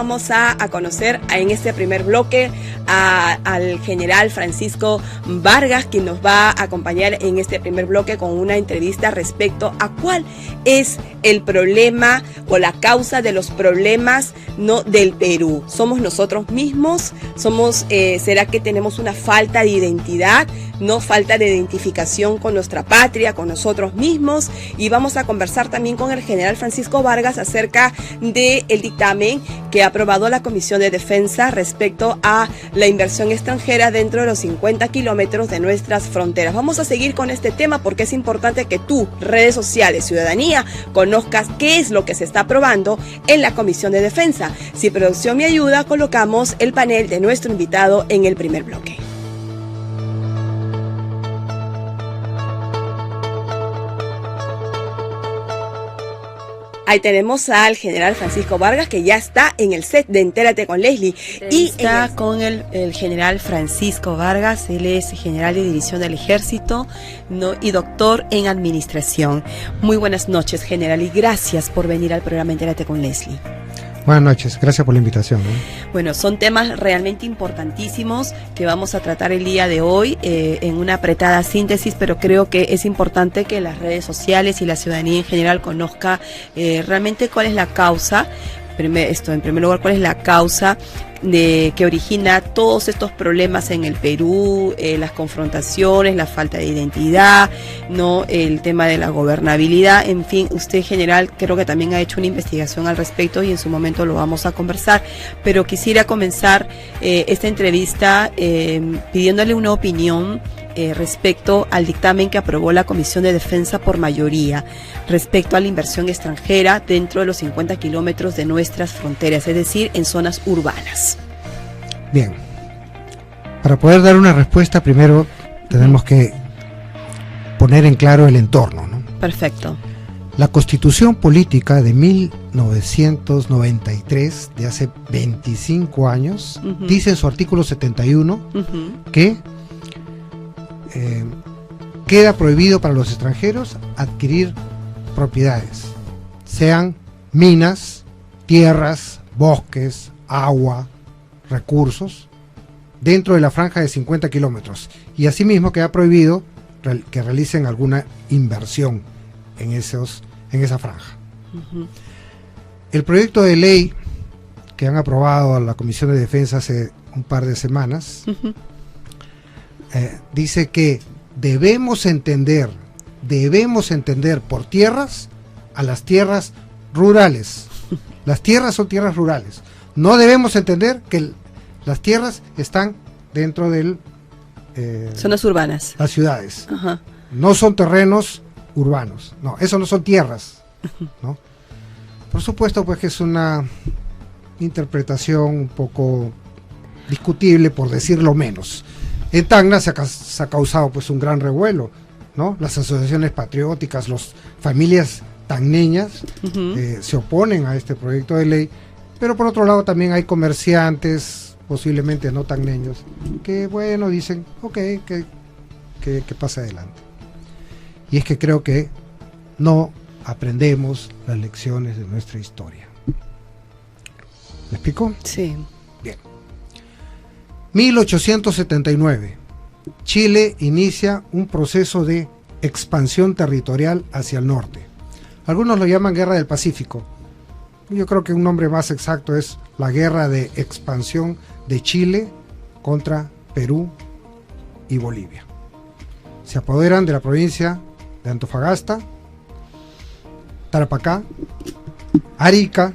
vamos a conocer en este primer bloque al general Francisco Vargas, quien nos va a acompañar en este primer bloque con una entrevista respecto a cuál es el problema o la causa de los problemas, ¿no?, del Perú. ¿Somos nosotros mismos? ¿Será que tenemos una falta de identidad? ¿No? Falta de identificación con nuestra patria, con nosotros mismos. Y vamos a conversar también con el general Francisco Vargas acerca del dictamen que ha aprobado la Comisión de Defensa respecto a la inversión extranjera dentro de los 50 kilómetros de nuestras fronteras. Vamos a seguir con este tema porque es importante que tú, redes sociales, ciudadanía, conozcas qué es lo que se está aprobando en la Comisión de Defensa. Si producción me ayuda, colocamos el panel de nuestro invitado en el primer bloque. Ahí tenemos al general Francisco Vargas, que ya está en el set de Entérate con Leslie. Y está con el general Francisco Vargas. Él es general de división del Ejército, ¿no?, y doctor en administración. Muy buenas noches, general, y gracias por venir al programa Entérate con Leslie. Buenas noches, gracias por la invitación. Bueno, son temas realmente importantísimos que vamos a tratar el día de hoy en una apretada síntesis, pero creo que es importante que las redes sociales y la ciudadanía en general conozca realmente cuál es la causa. En primer lugar, cuál es la causa que origina todos estos problemas en el Perú, las confrontaciones, la falta de identidad, ¿no?, el tema de la gobernabilidad. En fin, usted, general, creo que también ha hecho una investigación al respecto y en su momento lo vamos a conversar, pero quisiera comenzar esta entrevista pidiéndole una opinión respecto al dictamen que aprobó la Comisión de Defensa por mayoría respecto a la inversión extranjera dentro de los 50 kilómetros de nuestras fronteras, es decir, en zonas urbanas. Bien, para poder dar una respuesta primero tenemos que poner en claro el entorno, ¿no? Perfecto. La Constitución Política de 1993, de hace 25 años, dice en su artículo 71 que queda prohibido para los extranjeros adquirir propiedades, sean minas, tierras, bosques, agua, recursos, dentro de la franja de 50 kilómetros. Y asimismo queda prohibido que realicen alguna inversión en esa franja. El proyecto de ley que han aprobado a la Comisión de Defensa hace un par de semanas dice que debemos entender por tierras a las tierras rurales. Las tierras son tierras rurales. No debemos entender que las tierras están dentro del zonas urbanas, las ciudades. Ajá. No son terrenos urbanos. No, eso no son tierras, ¿no? Por supuesto, pues, que es una interpretación un poco discutible, por decirlo menos. En Tacna se ha causado, pues, un gran revuelo, ¿no? Las asociaciones patrióticas, las familias tacneñas se oponen a este proyecto de ley, pero por otro lado también hay comerciantes, posiblemente no tacneños, que, bueno, dicen, ok, que pase adelante. Y es que creo que no aprendemos las lecciones de nuestra historia. ¿Me explico? Sí. Bien. 1879, Chile inicia un proceso de expansión territorial hacia el norte. Algunos lo llaman Guerra del Pacífico. Yo creo que un nombre más exacto es la Guerra de Expansión de Chile contra Perú y Bolivia. Se apoderan de la provincia de Antofagasta, Tarapacá, Arica,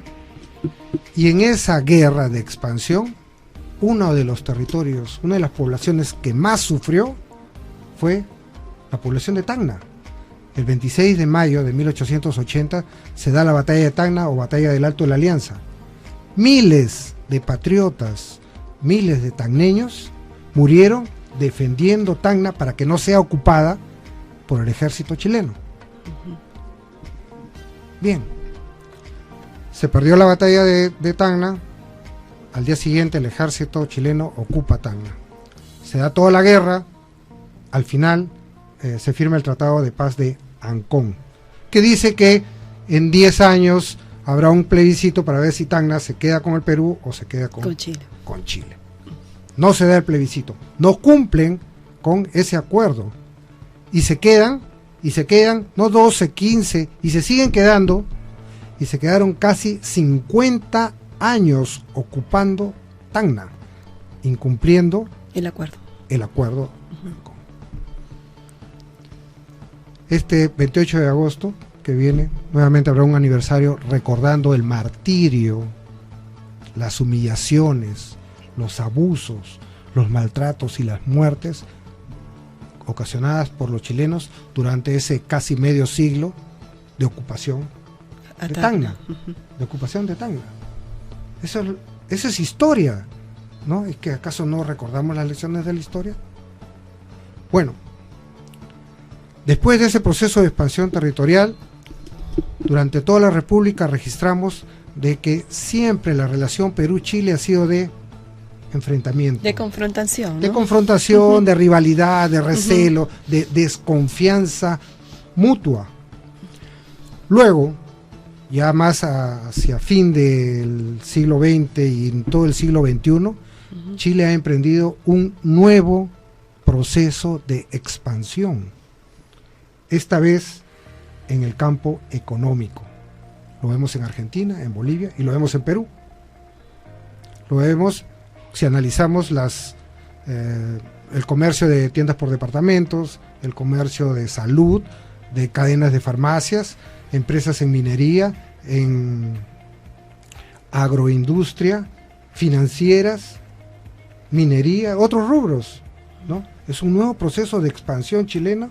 y en esa guerra de expansión, uno de los territorios, una de las poblaciones que más sufrió fue la población de Tacna. El 26 de mayo de 1880 se da la batalla de Tacna o batalla del Alto de la Alianza. Miles de patriotas, miles de tacneños murieron defendiendo Tacna para que no sea ocupada por el ejército chileno. Bien, se perdió la batalla de Tacna. Al día siguiente el ejército chileno ocupa Tacna. Se da toda la guerra. Al final se firma el Tratado de Paz de Ancón, que dice que en 10 años habrá un plebiscito para ver si Tacna se queda con el Perú o se queda con Chile. No se da el plebiscito, no cumplen con ese acuerdo y se quedan, no 12, 15, y se siguen quedando, y se quedaron casi 50 años ocupando Tacna, incumpliendo el acuerdo. Este 28 de agosto que viene, nuevamente habrá un aniversario recordando el martirio, las humillaciones, los abusos, los maltratos y las muertes ocasionadas por los chilenos durante ese casi medio siglo de ocupación de Tacna, Eso es historia, ¿no? ¿Es que acaso no recordamos las lecciones de la historia? Bueno, después de ese proceso de expansión territorial, durante toda la República registramos de que siempre la relación Perú-Chile ha sido de enfrentamiento. De confrontación, ¿no? De confrontación, de rivalidad, de recelo, de desconfianza mutua. Luego, ya más hacia fin del siglo XX y en todo el siglo XXI, Chile ha emprendido un nuevo proceso de expansión. Esta vez en el campo económico. Lo vemos en Argentina, en Bolivia y lo vemos en Perú. Lo vemos si analizamos el comercio de tiendas por departamentos, el comercio de salud, de cadenas de farmacias, empresas en minería, en agroindustria, financieras, minería, otros rubros, ¿no? Es un nuevo proceso de expansión chilena,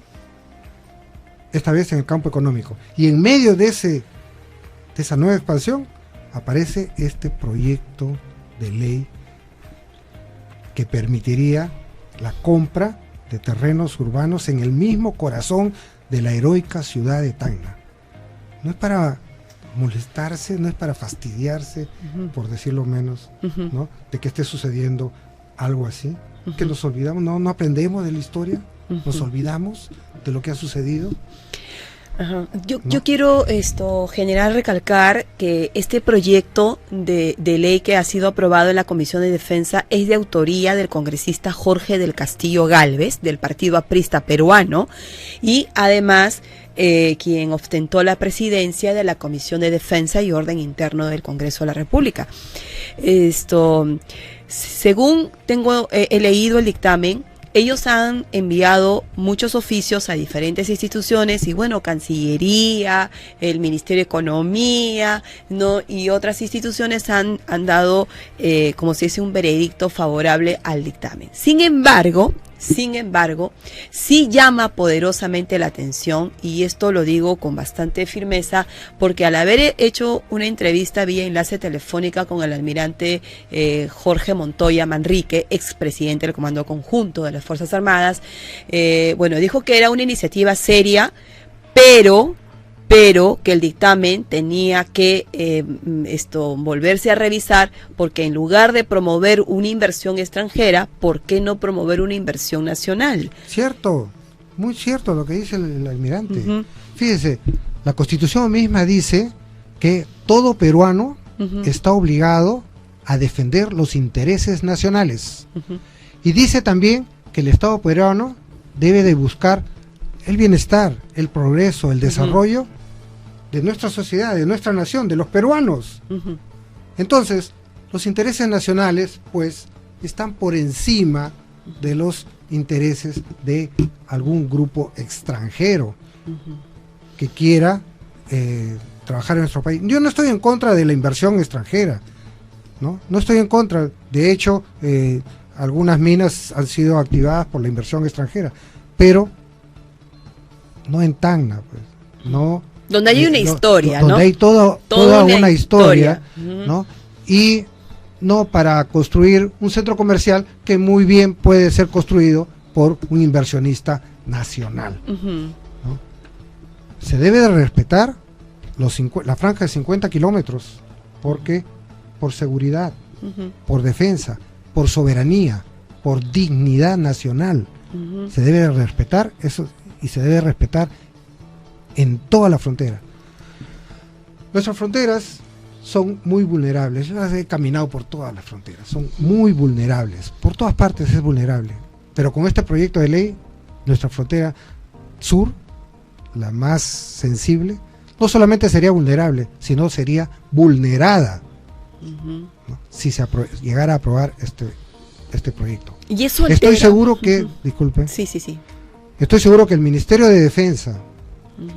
esta vez en el campo económico. Y en medio de esa nueva expansión aparece este proyecto de ley que permitiría la compra de terrenos urbanos en el mismo corazón de la heroica ciudad de Tacna. No es para molestarse, no es para fastidiarse, por decirlo menos, ¿no? De que esté sucediendo algo así, que nos olvidamos, no aprendemos de la historia, nos olvidamos de lo que ha sucedido. Yo quiero recalcar que este proyecto de ley que ha sido aprobado en la Comisión de Defensa es de autoría del congresista Jorge del Castillo Gálvez, del Partido Aprista Peruano, y además quien ostentó la presidencia de la Comisión de Defensa y Orden Interno del Congreso de la República. Según he leído el dictamen, ellos han enviado muchos oficios a diferentes instituciones y bueno, Cancillería, el Ministerio de Economía, ¿no? Y otras instituciones han dado como si fuese un veredicto favorable al dictamen. Sin embargo, sí llama poderosamente la atención, y esto lo digo con bastante firmeza, porque al haber hecho una entrevista vía enlace telefónica con el almirante Jorge Montoya Manrique, expresidente del Comando Conjunto de las Fuerzas Armadas, dijo que era una iniciativa seria, pero que el dictamen tenía que volverse a revisar, porque en lugar de promover una inversión extranjera, ¿por qué no promover una inversión nacional? Cierto, muy cierto lo que dice el almirante. Fíjese, la Constitución misma dice que todo peruano está obligado a defender los intereses nacionales. Y dice también que el Estado peruano debe de buscar el bienestar, el progreso, el desarrollo de nuestra sociedad, de nuestra nación, de los peruanos. Entonces, los intereses nacionales, pues, están por encima de los intereses de algún grupo extranjero que quiera trabajar en nuestro país. Yo no estoy en contra de la inversión extranjera, no estoy en contra. De hecho, algunas minas han sido activadas por la inversión extranjera, pero no en Tacna, pues, no. Donde hay una historia, donde ¿no? hay toda una historia, ¿no? Y no para construir un centro comercial que muy bien puede ser construido por un inversionista nacional, ¿no? Se debe de respetar la franja de 50 kilómetros, porque por seguridad, por defensa, por soberanía, por dignidad nacional, se debe de respetar eso, y se debe respetar en toda la frontera. Nuestras fronteras son muy vulnerables. Yo he caminado por todas las fronteras, son muy vulnerables, por todas partes es vulnerable, pero con este proyecto de ley, nuestra frontera sur, la más sensible, no solamente sería vulnerable, sino sería vulnerada, ¿no? Si se llegara a aprobar este proyecto. Y eso estoy seguro que, disculpe, sí. estoy seguro que el Ministerio de Defensa,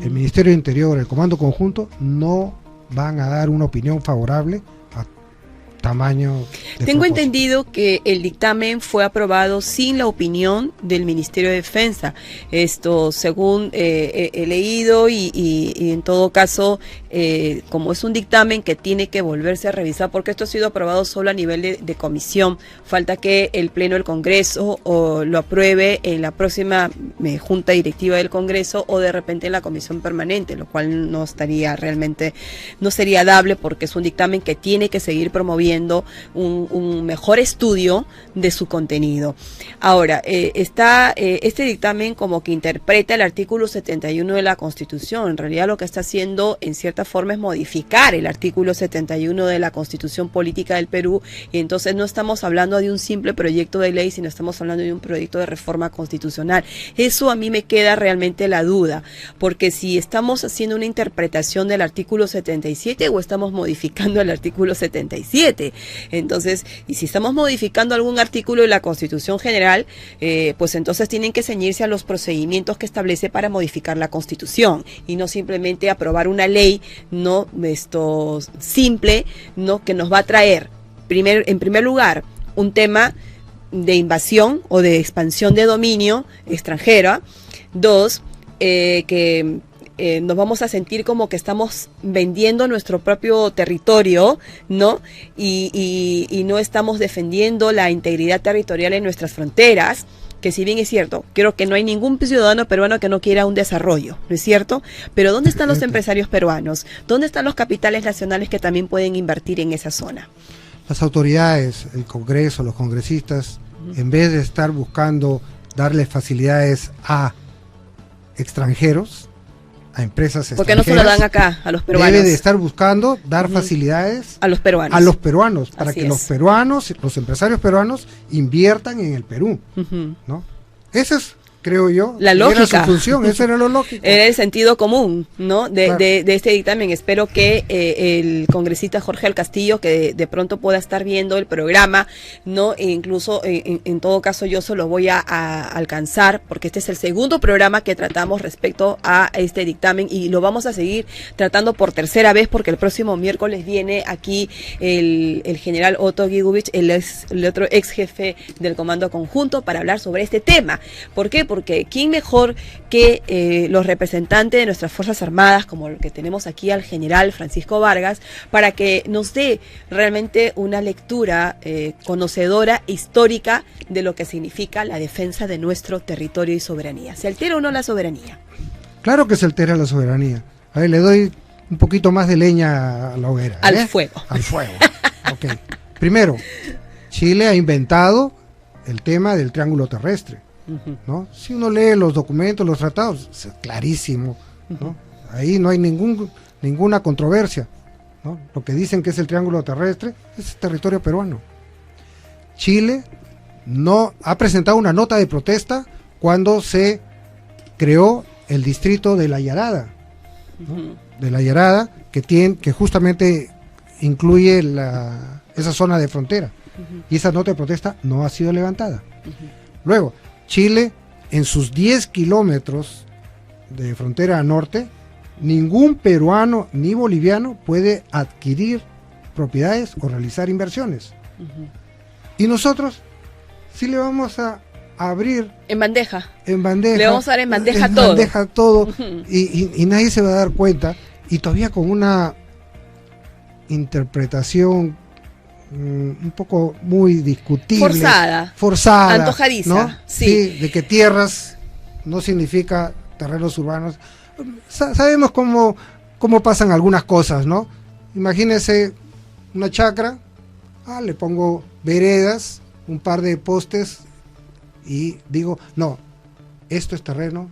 el Ministerio de Interior, el Comando Conjunto, no van a dar una opinión favorable a tamaño de Tengo propósito. entendido que el dictamen fue aprobado sin la opinión del Ministerio de Defensa. Esto, según he leído y en todo caso, como es un dictamen que tiene que volverse a revisar, porque esto ha sido aprobado solo a nivel de comisión, falta que el Pleno del Congreso o lo apruebe en la próxima Junta Directiva del Congreso o de repente en la Comisión Permanente, lo cual no estaría realmente, no sería dable porque es un dictamen que tiene que seguir promoviendo un mejor estudio de su contenido. Ahora, está este dictamen como que interpreta el artículo 71 de la Constitución. En realidad lo que está haciendo en cierta forma es modificar el artículo 71 de la Constitución Política del Perú, y entonces no estamos hablando de un simple proyecto de ley, sino estamos hablando de un proyecto de reforma constitucional. Eso a mí me queda realmente la duda, porque si estamos haciendo una interpretación del artículo 77 o estamos modificando el artículo 77. Entonces, y si estamos modificando algún artículo de la Constitución General, pues entonces tienen que ceñirse a los procedimientos que establece para modificar la Constitución y no simplemente aprobar una ley no simple, no, que nos va a traer en primer lugar un tema de invasión o de expansión de dominio extranjera. Dos, que nos vamos a sentir como que estamos vendiendo nuestro propio territorio, ¿no? Y no estamos defendiendo la integridad territorial en nuestras fronteras, que si bien es cierto, creo que no hay ningún ciudadano peruano que no quiera un desarrollo, ¿no es cierto? Pero ¿dónde están los empresarios peruanos? ¿Dónde están los capitales nacionales que también pueden invertir en esa zona? Las autoridades, el Congreso, los congresistas, en vez de estar buscando darle facilidades a extranjeros, a empresas extranjeras, ¿por qué no se lo dan acá a los peruanos? Debe de estar buscando dar facilidades a los peruanos, para que los peruanos, los empresarios peruanos inviertan en el Perú, ¿no? Ese es, creo yo, la lógica. Era su función, eso era lo lógico. Era el sentido común, ¿no? Claro. de este dictamen. Espero que el congresista Jorge del Castillo, que de pronto pueda estar viendo el programa, ¿no? E incluso, en todo caso, yo se lo voy a alcanzar, porque este es el segundo programa que tratamos respecto a este dictamen y lo vamos a seguir tratando por tercera vez, porque el próximo miércoles viene aquí el general Otto Gigubich, el otro ex jefe del Comando Conjunto, para hablar sobre este tema. ¿Por qué? Porque ¿quién mejor que los representantes de nuestras Fuerzas Armadas, como el que tenemos aquí al general Francisco Vargas, para que nos dé realmente una lectura conocedora, histórica, de lo que significa la defensa de nuestro territorio y soberanía? ¿Se altera o no la soberanía? Claro que se altera la soberanía. A ver, le doy un poquito más de leña a la hoguera. Al fuego. Al fuego. Ok. Primero, Chile ha inventado el tema del triángulo terrestre, ¿no? Si uno lee los documentos, los tratados, es clarísimo, ¿no? Ahí no hay ninguna controversia, ¿no? Lo que dicen que es el triángulo terrestre es territorio peruano. Chile no ha presentado una nota de protesta cuando se creó el distrito de La Yarada, ¿no? De La Yarada, que justamente incluye esa zona de frontera, y esa nota de protesta no ha sido levantada. Luego, Chile, en sus 10 kilómetros de frontera norte, ningún peruano ni boliviano puede adquirir propiedades o realizar inversiones. Y nosotros sí le vamos a abrir en bandeja. Le vamos a dar en bandeja todo. Y nadie se va a dar cuenta, y todavía con una interpretación un poco muy discutible, forzada, antojadiza, ¿no? Sí, de que tierras no significa terrenos urbanos. Sabemos cómo pasan algunas cosas, ¿no? Imagínese una chacra, le pongo veredas, un par de postes y digo, no, esto es terreno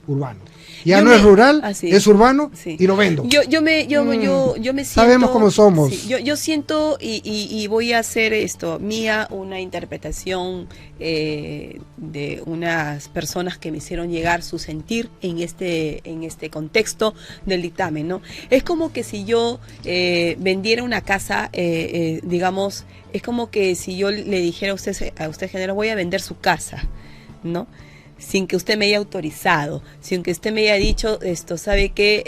urbano. Ya no es rural, es urbano, sí. Y lo vendo. Yo me siento... Sabemos cómo somos. Sí, yo siento y voy a hacer mía una interpretación de unas personas que me hicieron llegar su sentir en este contexto del dictamen, ¿no? Es como que si yo vendiera una casa, digamos, es como que si yo le dijera a usted, general, voy a vender su casa, ¿no? Sin que usted me haya autorizado, sin que usted me haya dicho, ¿sabe qué?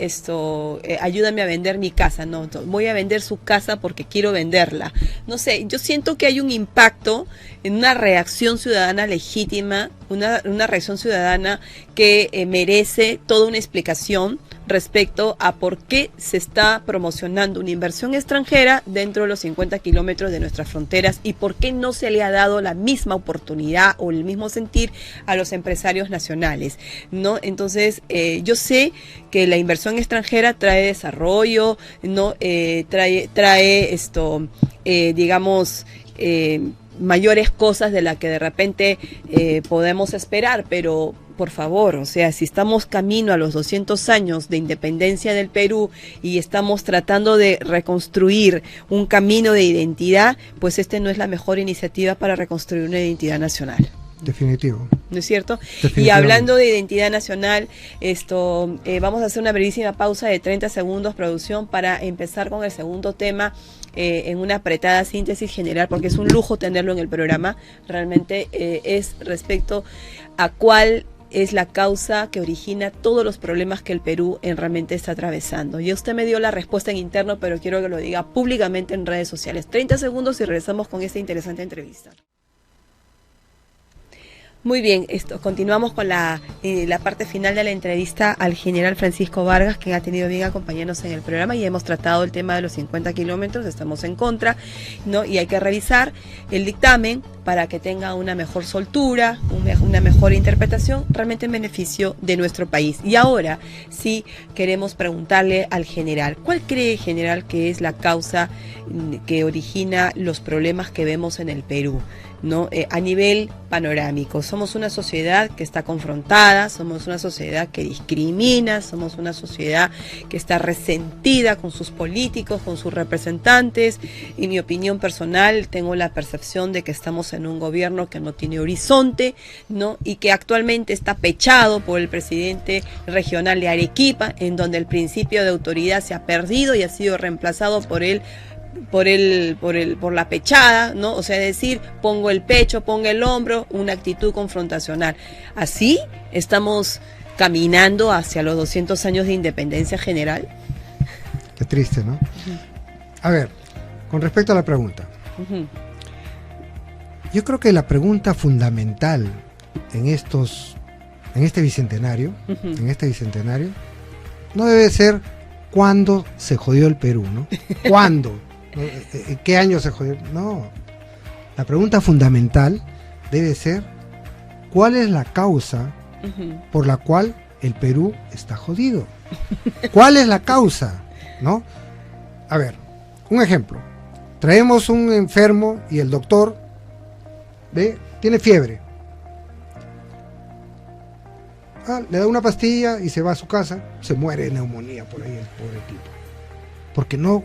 Ayúdame a vender mi casa. No, voy a vender su casa porque quiero venderla. No sé, yo siento que hay un impacto en una reacción ciudadana legítima, una reacción ciudadana que merece toda una explicación respecto a por qué se está promocionando una inversión extranjera dentro de los 50 kilómetros de nuestras fronteras y por qué no se le ha dado la misma oportunidad o el mismo sentir a los empresarios nacionales, ¿no? Entonces, yo sé que la inversión extranjera trae desarrollo, ¿no? Trae digamos, mayores cosas de las que de repente podemos esperar, pero por favor, o sea, si estamos camino a los 200 años de independencia del Perú y estamos tratando de reconstruir un camino de identidad, pues no es la mejor iniciativa para reconstruir una identidad nacional. Definitivo. ¿No es cierto? Y hablando de identidad nacional, vamos a hacer una brevísima pausa de 30 segundos, producción, para empezar con el segundo tema en una apretada síntesis general, porque es un lujo tenerlo en el programa. Realmente es respecto a cuál es la causa que origina todos los problemas que el Perú realmente está atravesando. Y usted me dio la respuesta en interno, pero quiero que lo diga públicamente en redes sociales. 30 segundos y regresamos con esta interesante entrevista. Muy bien, continuamos con la parte final de la entrevista al general Francisco Vargas, quien ha tenido bien acompañarnos en el programa, y hemos tratado el tema de los 50 kilómetros, estamos en contra, ¿no? Y hay que revisar el dictamen para que tenga una mejor soltura, una mejor interpretación, realmente en beneficio de nuestro país. Y ahora sí queremos preguntarle al general, ¿cuál cree, general, que es la causa que origina los problemas que vemos en el Perú, ¿no? A nivel panorámico? Somos una sociedad que está confrontada, somos una sociedad que discrimina, somos una sociedad que está resentida con sus políticos, con sus representantes. En mi opinión personal, tengo la percepción de que estamos en un gobierno que no tiene horizonte, ¿no? Y que actualmente está pechado por el presidente regional de Arequipa, en donde el principio de autoridad se ha perdido y ha sido reemplazado por la pechada, ¿no? O sea, decir, pongo el pecho, pongo el hombro, una actitud confrontacional. Así estamos caminando hacia los 200 años de independencia general. Qué triste, ¿no? A ver, con respecto a la pregunta. Yo creo que la pregunta fundamental en este bicentenario, no debe ser ¿cuándo se jodió el Perú, no? ¿Cuándo? ¿En qué año se jodió? No. La pregunta fundamental debe ser ¿cuál es la causa por la cual el Perú está jodido? ¿Cuál es la causa? ¿No? A ver, un ejemplo. Traemos un enfermo y el doctor tiene fiebre. Le da una pastilla y se va a su casa, se muere de neumonía por ahí el pobre tipo. Porque no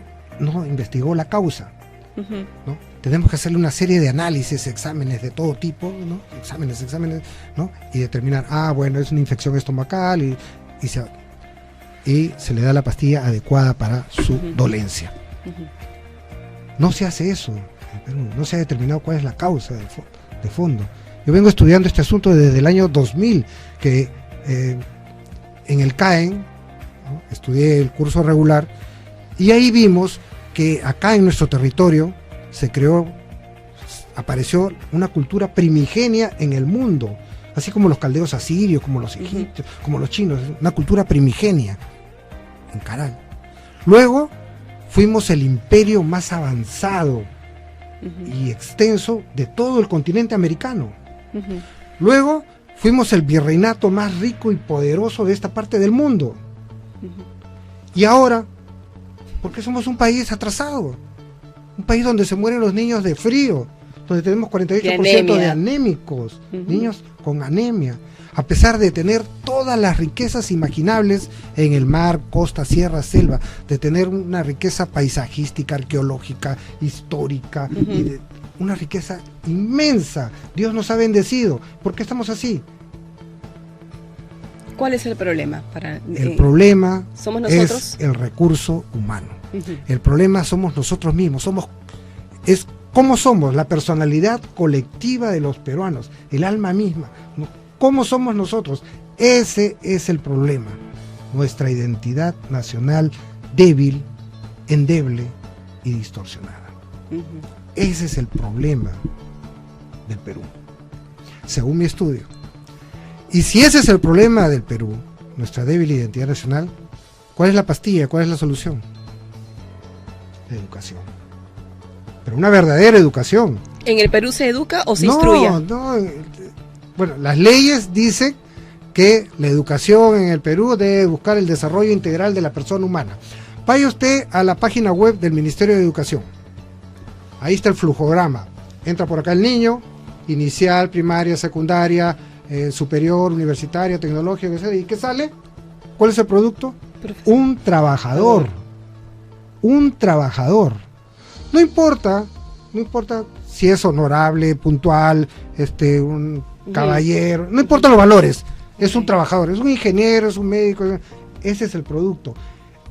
investigó la causa. ¿No? Tenemos que hacerle una serie de análisis, exámenes de todo tipo, ¿no? Exámenes, ¿no? Y determinar, bueno, es una infección estomacal y se le da la pastilla adecuada para su dolencia. No se hace eso en Perú, no se ha determinado cuál es la causa de fondo. Yo vengo estudiando este asunto desde el año 2000, que en el CAEN, ¿no? Estudié el curso regular, y ahí vimos que acá en nuestro territorio apareció una cultura primigenia en el mundo, así como los caldeos asirios, como los egipcios, como los chinos, una cultura primigenia en Caral. Luego fuimos el imperio más avanzado y extenso de todo el continente americano. Luego fuimos el virreinato más rico y poderoso de esta parte del mundo. Y ahora, porque somos un país atrasado, un país donde se mueren los niños de frío, donde tenemos 48% de anémicos, niños con anemia, a pesar de tener todas las riquezas imaginables en el mar, costa, sierra, selva, de tener una riqueza paisajística, arqueológica, histórica, y de una riqueza inmensa. Dios nos ha bendecido. ¿Por qué estamos así? ¿Cuál es el problema? El problema ¿somos nosotros? Es el recurso humano. El problema somos nosotros mismos. Es cómo somos, la personalidad colectiva de los peruanos, el alma misma. ¿Cómo somos nosotros? Ese es el problema. Nuestra identidad nacional débil, endeble y distorsionada. Ese es el problema del Perú, según mi estudio. Y si ese es el problema del Perú, nuestra débil identidad nacional, ¿cuál es la pastilla? ¿Cuál es la solución? La educación. Pero una verdadera educación. ¿En el Perú se educa o se instruye? No. Bueno, las leyes dicen que la educación en el Perú debe buscar el desarrollo integral de la persona humana. Vaya usted a la página web del Ministerio de Educación. Ahí está el flujograma. Entra por acá el niño, inicial, primaria, secundaria, superior, universitaria, tecnológica, etc. ¿Y qué sale? ¿Cuál es el producto? Profesor. Un trabajador. Un trabajador. No importa si es honorable, puntual, un caballero, no importa los valores, es un trabajador, es un ingeniero, es un médico, ese es el producto.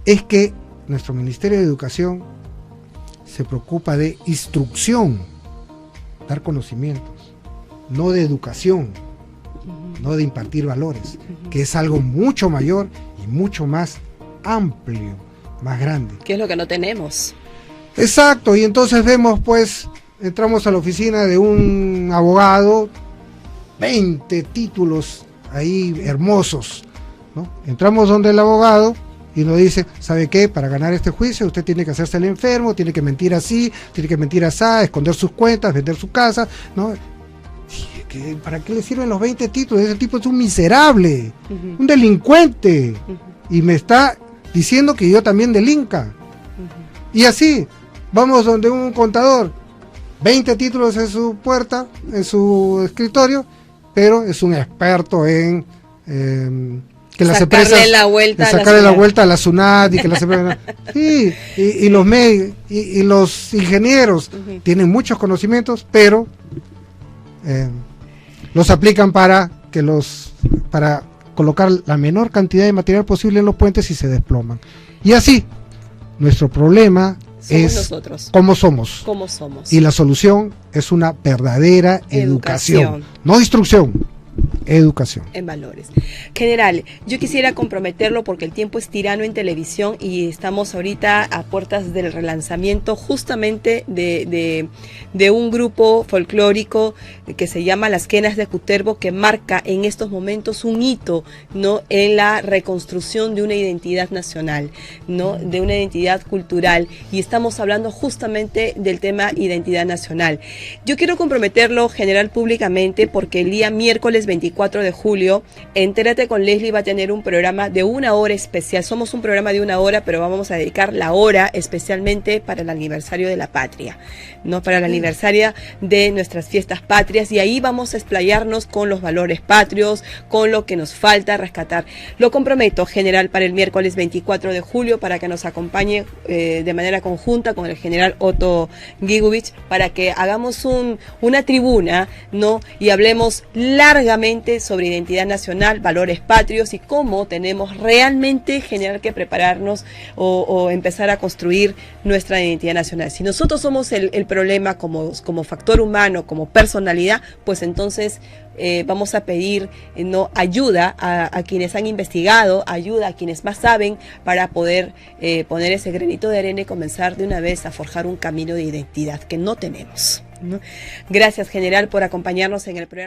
Es que nuestro Ministerio de Educación se preocupa de instrucción, dar conocimientos, no de educación, no de impartir valores, que es algo mucho mayor y mucho más amplio, más grande. ¿Qué es lo que no tenemos? Exacto, y entonces vemos, pues, entramos a la oficina de un abogado, 20 títulos ahí hermosos, ¿no? Entramos donde el abogado y nos dice, ¿sabe qué? Para ganar este juicio usted tiene que hacerse el enfermo, tiene que mentir así, tiene que mentir así, esconder sus cuentas, vender su casa, ¿no? ¿Para qué le sirven los 20 títulos? Ese tipo es un miserable, un delincuente, y me está diciendo que yo también delinca. Y así, vamos donde un contador, 20 títulos en su puerta, en su escritorio, pero es un experto en que las empresas sacarle la vuelta a la SUNAT y que las empresas, sí, y los médicos y los ingenieros tienen muchos conocimientos, pero los aplican para colocar la menor cantidad de material posible en los puentes y se desploman. Y así, nuestro problema es nosotros. ¿Cómo somos? Y la solución es una verdadera educación. No instrucción, educación. En valores. General, yo quisiera comprometerlo porque el tiempo es tirano en televisión y estamos ahorita a puertas del relanzamiento justamente de un grupo folclórico que se llama Las Quenas de Cutervo, que marca en estos momentos un hito, ¿no?, en la reconstrucción de una identidad nacional, ¿no?, de una identidad cultural, y estamos hablando justamente del tema identidad nacional. Yo quiero comprometerlo, general, públicamente, porque el día miércoles 24 de julio, Entérate con Leslie va a tener un programa de 1 hora especial. Somos un programa de 1 hora, pero vamos a dedicar la hora especialmente para el aniversario de la patria, ¿no?, para el aniversario de nuestras fiestas patrias, y ahí vamos a explayarnos con los valores patrios, con lo que nos falta rescatar. Lo comprometo, general, para el miércoles 24 de julio, para que nos acompañe de manera conjunta con el general Otto Gigubich, para que hagamos una tribuna, ¿no?, y hablemos largamente sobre identidad nacional, valores patrios y cómo tenemos realmente, general, que prepararnos o empezar a construir nuestra identidad nacional. Si nosotros somos el problema como factor humano, como personalidad, pues entonces vamos a pedir ayuda a quienes han investigado, ayuda a quienes más saben, para poder poner ese granito de arena y comenzar de una vez a forjar un camino de identidad que no tenemos, ¿no? Gracias, general, por acompañarnos en el programa.